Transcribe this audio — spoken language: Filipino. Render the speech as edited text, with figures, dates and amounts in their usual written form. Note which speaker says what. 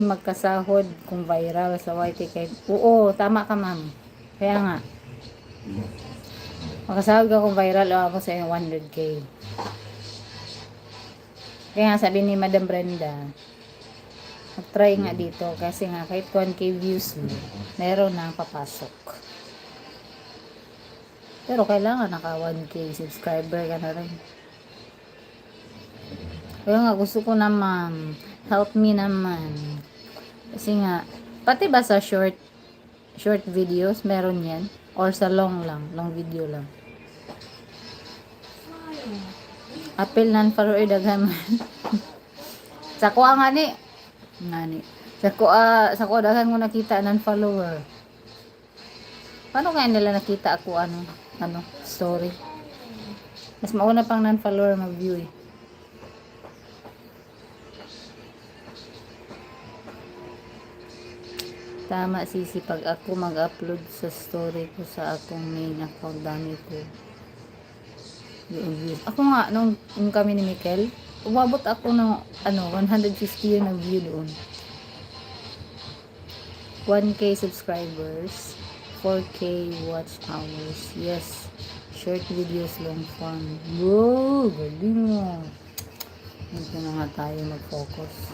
Speaker 1: magkasahod kung viral sa YTK. Oo, tama ka ma'am. Kaya nga. Magkasahod ka kung viral o ako sa 100k. Kaya nga sabi ni Madam Brenda, mag-try nga dito kasi nga kahit 1k views meron na papasok. Pero kailangan naka 1k subscriber ka na rin. Kaya nga gusto ko naman, help me naman. Kasi nga, pati ba sa short videos, meron yan? Or sa long video lang? Apil nan follower daghan man. Sa kuha nga ni. Sa kuha daghan ko nakita nan follower. Paano kaya nila nakita ako story? Mas mauna pang nan follower mag-view eh. Tama sisi, pag ako mag-upload sa story ko sa akong main account, dami ko yung views. Ako nga, nung kami ni Mikel, umabot ako ng 150 yung nag-view doon. 1k subscribers, 4k watch hours. Yes, short videos, long form. Wow, galing mo. Dito na nga tayo mag-focus.